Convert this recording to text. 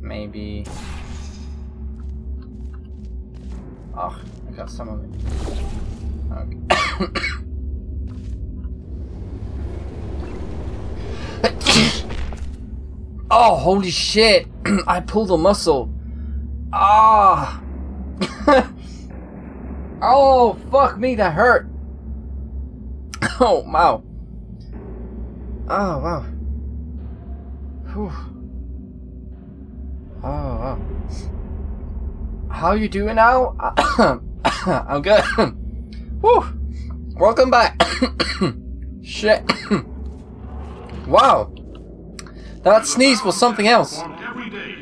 maybe. Oh, I got some of it. Okay. Oh, holy shit! I pulled a muscle. Ah! Oh, fuck me, that hurt. Oh, wow. Oh, wow. Whew. Oh, wow. How you doing now? I'm good. Whew. Welcome back. Shit. Wow. That sneeze was something else. Every day